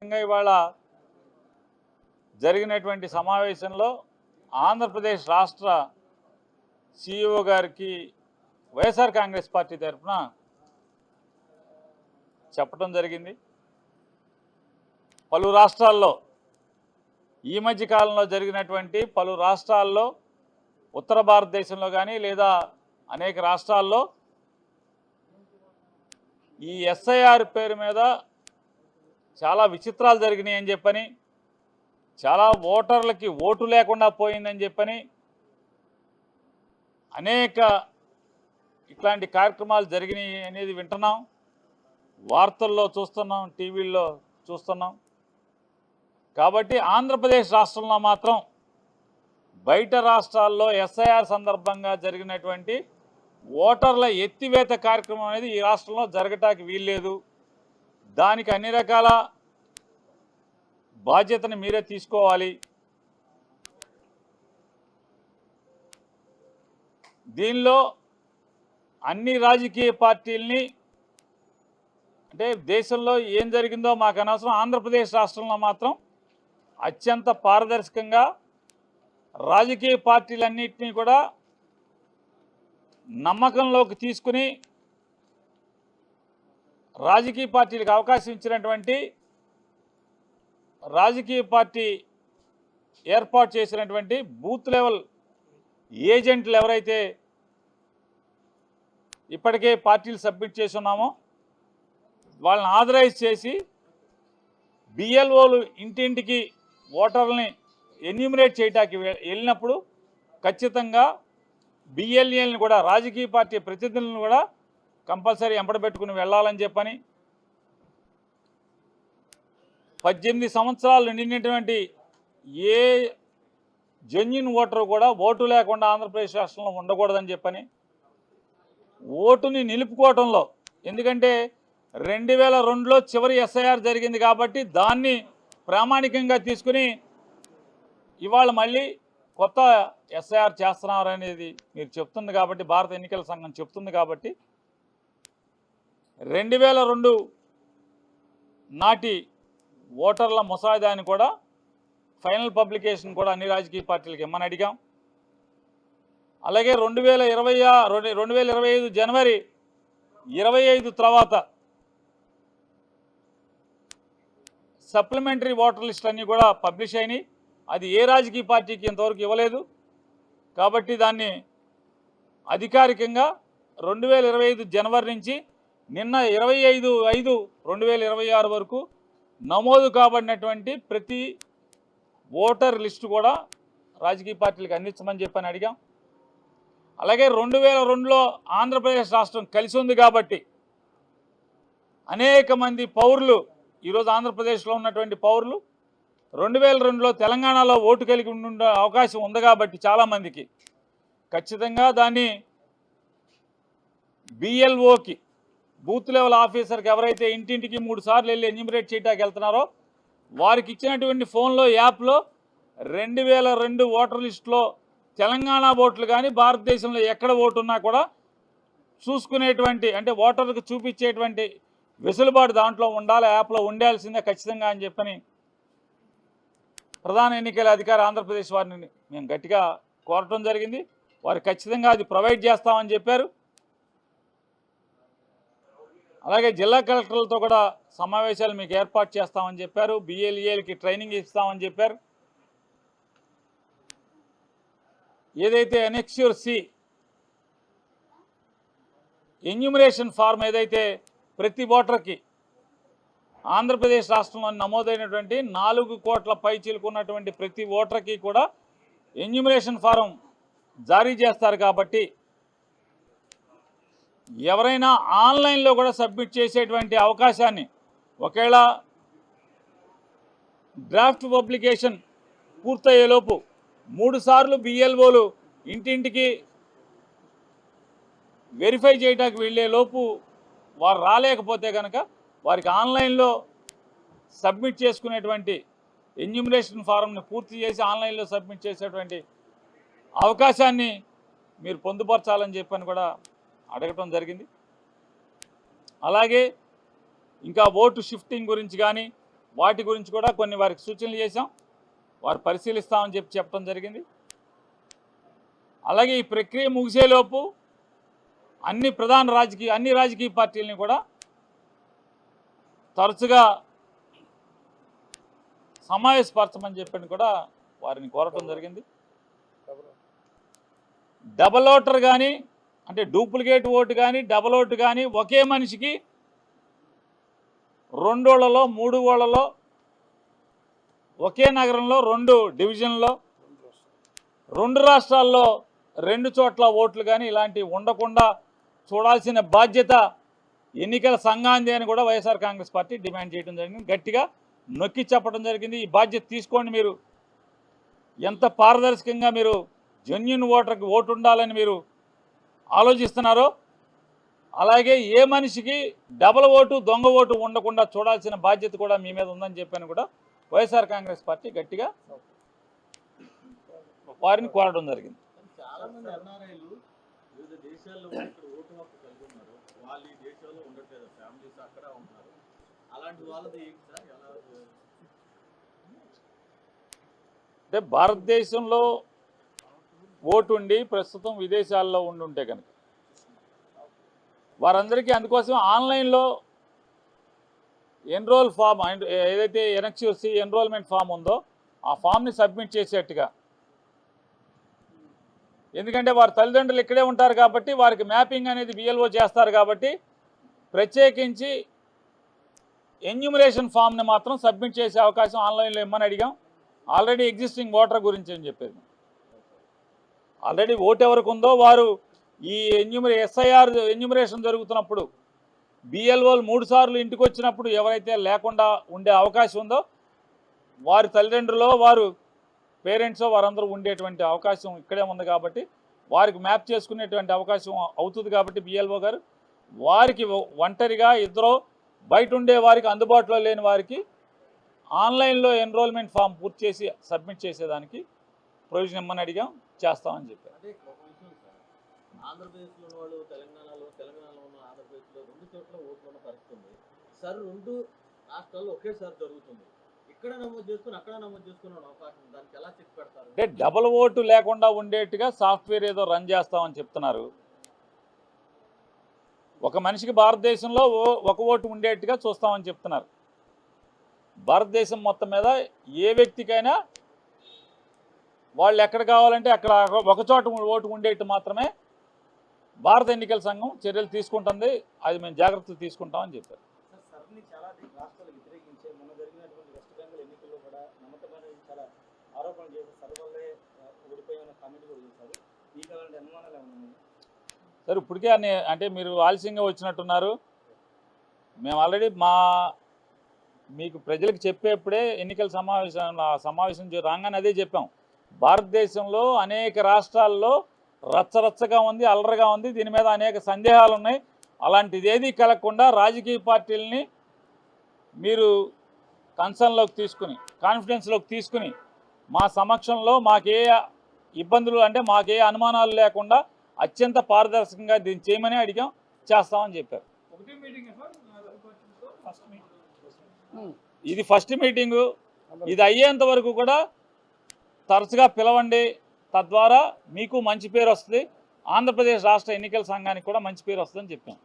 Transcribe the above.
ఇవాళ జరిగినటువంటి సమావేశంలో ఆంధ్రప్రదేశ్ రాష్ట్ర సిఇఓ గారికి వైఎస్ఆర్ కాంగ్రెస్ పార్టీ తరఫున చెప్పడం జరిగింది. పలు రాష్ట్రాల్లో ఈ మధ్య కాలంలో జరిగినటువంటి పలు రాష్ట్రాల్లో ఉత్తర భారతదేశంలో కానీ లేదా అనేక రాష్ట్రాల్లో ఈ ఎస్ఐఆర్ పేరు మీద చాలా విచిత్రాలు జరిగినాయి అని చెప్పని, చాలా ఓటర్లకి ఓటు లేకుండా పోయిందని చెప్పని అనేక ఇట్లాంటి కార్యక్రమాలు జరిగినాయి అనేది వింటున్నాం, వార్తల్లో చూస్తున్నాం, టీవీల్లో చూస్తున్నాం. కాబట్టి ఆంధ్రప్రదేశ్ రాష్ట్రంలో మాత్రం బయట రాష్ట్రాల్లో ఎస్ఐఆర్ సందర్భంగా జరిగినటువంటి ఓటర్ల ఎత్తివేత కార్యక్రమం అనేది ఈ రాష్ట్రంలో జరగటానికి వీల్లేదు. దానికి అన్ని రకాల బాధ్యతను మీరే తీసుకోవాలి. దీనిలో అన్ని రాజకీయ పార్టీల్ని, అంటే దేశంలో ఏం జరిగిందో మాకు అనవసరం, ఆంధ్రప్రదేశ్ రాష్ట్రంలో మాత్రం అత్యంత పారదర్శకంగా రాజకీయ పార్టీలన్నింటినీ కూడా నమ్మకంలోకి తీసుకుని రాజకీయ పార్టీలకు అవకాశం ఇచ్చినటువంటి రాజకీయ పార్టీ ఏర్పాటు చేసినటువంటి బూత్ లెవెల్ ఏజెంట్లు ఎవరైతే ఇప్పటికే పార్టీలు సబ్మిట్ చేసి ఉన్నామో వాళ్ళని ఆథరైజ్ చేసి బిఎల్ఓలు ఇంటింటికి ఓటర్లని ఎన్యూమరేట్ చేయడానికి వెళ్ళినప్పుడు ఖచ్చితంగా బిఎల్ఏలను కూడా, రాజకీయ పార్టీ ప్రతినిధులను కూడా కంపల్సరీ ఎంపడబెట్టుకుని వెళ్ళాలని చెప్పని, 18 సంవత్సరాలు నిండినటువంటి ఏ జెన్యూన్ ఓటరు కూడా ఓటు లేకుండా ఆంధ్రప్రదేశ్ రాష్ట్రంలో ఉండకూడదని చెప్పని, ఓటుని నిలుపుకోవటంలో, ఎందుకంటే 2002లో చివరి ఎస్ఐఆర్ జరిగింది కాబట్టి దాన్ని ప్రామాణికంగా తీసుకుని ఇవాళ మళ్ళీ కొత్త ఎస్ఐఆర్ చేస్తున్నారు అనేది మీరు చెప్తుంది కాబట్టి, భారత ఎన్నికల సంఘం చెప్తుంది కాబట్టి 2002 నాటి ఓటర్ల ముసాయిదాని కూడా ఫైనల్ పబ్లికేషన్ కూడా అన్ని రాజకీయ పార్టీలకు ఇమ్మని అడిగాం. అలాగే 2025 జనవరి 25 తర్వాత సప్లిమెంటరీ ఓటర్ లిస్ట్ అన్నీ కూడా పబ్లిష్ అయినాయి. అది ఏ రాజకీయ పార్టీకి ఇంతవరకు ఇవ్వలేదు కాబట్టి దాన్ని అధికారికంగా 2025 జనవరి నుంచి నిన్న 25/5/2026 వరకు నమోదు కాబడినటువంటి ప్రతి ఓటర్ లిస్టు కూడా రాజకీయ పార్టీలకు అందించమని చెప్పని అడిగాం. అలాగే 2002లో ఆంధ్రప్రదేశ్ రాష్ట్రం కలిసి ఉంది కాబట్టి అనేక మంది పౌరులు, ఈరోజు ఆంధ్రప్రదేశ్లో ఉన్నటువంటి పౌరులు 2002లో తెలంగాణలో ఓటు కలిగి ఉండే అవకాశం ఉంది కాబట్టి చాలామందికి ఖచ్చితంగా దాన్ని బిఎల్ఓకి, బూత్ లెవెల్ ఆఫీసర్కి ఎవరైతే ఇంటింటికి 3 సార్లు వెళ్ళి ఎన్యూమరేట్ చేయడానికి వెళ్తున్నారో వారికి ఇచ్చినటువంటి ఫోన్లో, యాప్లో 2002 ఓటర్ లిస్టులో తెలంగాణ ఓట్లు కానీ భారతదేశంలో ఎక్కడ ఓటు ఉన్నా కూడా చూసుకునేటువంటి, అంటే ఓటర్లకు చూపించేటువంటి వెసులుబాటు దాంట్లో ఉండాలి, యాప్లో ఉండాల్సిందే ఖచ్చితంగా అని చెప్పని ప్రధాన ఎన్నికల అధికారి ఆంధ్రప్రదేశ్ వారిని మేము గట్టిగా కోరటం జరిగింది. వారు ఖచ్చితంగా అది ప్రొవైడ్ చేస్తామని చెప్పారు. అలాగే జిల్లా కలెక్టర్లతో కూడా సమావేశాలు మీకు ఏర్పాటు చేస్తామని చెప్పారు. బిఎల్ఏలకి ట్రైనింగ్ ఇస్తామని చెప్పారు. ఏదైతే ఎనెక్స్యూర్ సి ఎన్యూమరేషన్ ఫార్మ్ ఏదైతే ప్రతి ఓటర్కి ఆంధ్రప్రదేశ్ రాష్ట్రంలో నమోదైనటువంటి 4 కోట్ల పైచీలుకున్నటువంటి ప్రతి ఓటర్కి కూడా ఎన్యూమరేషన్ ఫారం జారీ చేస్తారు కాబట్టి ఎవరైనా ఆన్లైన్లో కూడా సబ్మిట్ చేసేటువంటి అవకాశాన్ని, ఒకవేళ డ్రాఫ్ట్ పబ్లికేషన్ పూర్తయ్యేలోపు 3 సార్లు బిఎల్ఓలు ఇంటింటికి వెరిఫై చేయడానికి వెళ్ళేలోపు వారు రాలేకపోతే కనుక వారికి ఆన్లైన్లో సబ్మిట్ చేసుకునేటువంటి ఎన్యూమరేషన్ ఫారంని పూర్తి చేసి ఆన్లైన్లో సబ్మిట్ చేసేటువంటి అవకాశాన్ని మీరు పొందుపరచాలని చెప్పని కూడా అడగటం జరిగింది. అలాగే ఇంకా ఓటు షిఫ్టింగ్ గురించి కానీ, వాటి గురించి కూడా కొన్ని వారికి సూచనలు చేశాం, వారు పరిశీలిస్తామని చెప్పడం జరిగింది. అలాగే ఈ ప్రక్రియ ముగిసేలోపు అన్ని రాజకీయ పార్టీలని కూడా తరచుగా సమావేశపరచమని చెప్పని కూడా వారిని కోరటం జరిగింది. డబల్ ఓటర్ కానీ అంటే డూప్లికేట్ ఓటు కానీ డబల్ ఓటు కానీ ఒకే మనిషికి 2 ఊళ్ళలో 3 ఊళ్ళలో ఒకే నగరంలో 2 డివిజన్లో 2 రాష్ట్రాల్లో 2 చోట్ల ఓట్లు కానీ ఇలాంటివి ఉండకుండా చూడాల్సిన బాధ్యత ఎన్నికల సంఘాంది అని కూడా వైఎస్ఆర్ కాంగ్రెస్ పార్టీ డిమాండ్ చేయడం జరిగింది. గట్టిగా నొక్కి చెప్పడం జరిగింది. ఈ బాధ్యత తీసుకోండి. మీరు ఎంత పారదర్శకంగా మీరు జెన్యూన్ ఓటర్కి ఓటు ఉండాలని మీరు ఆలోచిస్తున్నారో అలాగే ఏ మనిషికి డబల్ ఓటు దొంగ ఓటు ఉండకుండా చూడాల్సిన బాధ్యత కూడా మీ మీద ఉందని చెప్పాను కూడా వైఎస్ఆర్ కాంగ్రెస్ పార్టీ గట్టిగా వారిని కోరడం జరిగింది. చాలా మంది ఎన్ఆర్ఐలు వివిధ దేశాల్లో ఇక్కడ ఓటు హక్కు కలిగి ఉన్నారు. వాళ్ళు ఈ దేశంలో ఉండట్లేదు, ఫ్యామిలీస్ అక్కడ ఉంటున్నారు. అలాంటి వాళ్ళది ఏంటి సార్? ఎలా అంటే భారతదేశంలో ఓటు ఉండి ప్రస్తుతం విదేశాల్లో ఉంటే కనుక వారందరికీ అందుకోసం ఆన్లైన్లో ఎన్రోల్ ఫామ్ ఏదైతే ఎన్ఎక్స్యూసీ ఎన్రోల్మెంట్ ఫామ్ ఉందో ఆ ఫామ్ని సబ్మిట్ చేసేట్టుగా, ఎందుకంటే వారి తల్లిదండ్రులు ఇక్కడే ఉంటారు కాబట్టి వారికి మ్యాపింగ్ అనేది బిఎల్ఓ చేస్తారు కాబట్టి ప్రత్యేకించి ఎన్యూమరేషన్ ఫామ్ని మాత్రం సబ్మిట్ చేసే అవకాశం ఆన్లైన్లో ఇమ్మని అడిగాం. ఆల్రెడీ ఎగ్జిస్టింగ్ ఓటర్ గురించి అని చెప్పేది, ఆల్రెడీ ఓటు ఎవరికి ఉందో వారు ఈ ఎస్ఐఆర్ ఎన్యూమరేషన్ జరుగుతున్నప్పుడు బిఎల్ఓలు 3 సార్లు ఇంటికి వచ్చినప్పుడు ఎవరైతే లేకుండా ఉండే అవకాశం ఉందో వారి తల్లిదండ్రులు వారు పేరెంట్స్ వారందరూ ఉండేటువంటి అవకాశం ఇక్కడే ఉంది కాబట్టి వారికి మ్యాప్ చేసుకునేటువంటి అవకాశం అవుతుంది. కాబట్టి బిఎల్ఓ గారు వారికి ఒంటరిగా ఇద్దరు బయట ఉండే వారికి అందుబాటులో లేని వారికి ఆన్లైన్లో ఎన్రోల్మెంట్ ఫామ్ పూర్తి చేసి సబ్మిట్ చేసేదానికి ప్రొవిజన్ ఇమ్మని అడిగాం, చేస్తామని చెప్పారు. అంటే ఒక విషయం సార్, ఆంధ్రప్రదేశ్లో ఉన్న వాళ్ళు తెలంగాణలో ఉన్న ఆంధ్రప్రదేశ్లో 2 చోట్ల ఓట్లు ఉన్న పరిస్థితి ఉంది సార్. 2 రాష్ట్రాల్లో ఒకేసారి జరుగుతుంది. ఇక్కడ నమోదు చేసుకుని అక్కడ నమోదు చేసుకునే అవకాశం ఉంది. దానికి ఎలా చెక్ పెడతారు? అంటే డబుల్ ఓటు లేకుండా ఉండేట్టుగా సాఫ్ట్వేర్ ఏదో రన్ చేస్తామని చెప్తున్నారు. ఒక మనిషికి భారతదేశంలో ఒక ఓటు ఉండేట్టుగా చూస్తామని చెప్తున్నారు. భారతదేశం మొత్తం మీద ఏ వ్యక్తికైనా వాళ్ళు ఎక్కడ కావాలంటే అక్కడ ఒక చోట ఓటు ఉండేట్టు మాత్రమే భారత ఎన్నికల సంఘం చర్యలు తీసుకుంటుంది. అది మేము జాగ్రత్తలు తీసుకుంటామని చెప్పారు. సర్ని చాలా రాష్ట్రాలు వ్యతిరేకించే మొన్న జరిగినటువంటి వెస్ట్ బెంగాల్ ఎన్నికల్లో కూడా నమ్మకమైన చాలా ఆరోపణలు చేశారు. సర్ వల్లే ఓడిపోయిన కామెంట్ కూడా చేశారు. మీకు అలాంటి అనుమానాలు ఏమన్నా? సార్ ఇప్పటికే అంటే మీరు ఆలస్యంగా వచ్చినట్టున్నారు. మేము ఆల్రెడీ మీకు ప్రజలకు చెప్పేప్పుడే ఎన్నికల సమావేశం రాగానే అదే చెప్పాం. భారతదేశంలో అనేక రాష్ట్రాల్లో రచ్చరచ్చగా ఉంది, అల్లరిగా ఉంది. దీని మీద అనేక సందేహాలు ఉన్నాయి. అలాంటిది ఏదీ కలగకుండా రాజకీయ పార్టీలని మీరు కన్సర్న్లోకి తీసుకుని కాన్ఫిడెన్స్లోకి తీసుకుని మా సమక్షంలో మాకే ఇబ్బందులు అంటే మాకే అనుమానాలు లేకుండా అత్యంత పారదర్శకంగా దీన్ని చేయమని అడిగాం, చేస్తామని చెప్పారు. ఇది ఫస్ట్ మీటింగు. ఇది అయ్యేంత వరకు కూడా తరచుగా పిలవండి, తద్వారా మీకు మంచి పేరు వస్తుంది, ఆంధ్రప్రదేశ్ రాష్ట్ర ఎన్నికల సంఘానికి కూడా మంచి పేరు వస్తుందని చెప్పాం.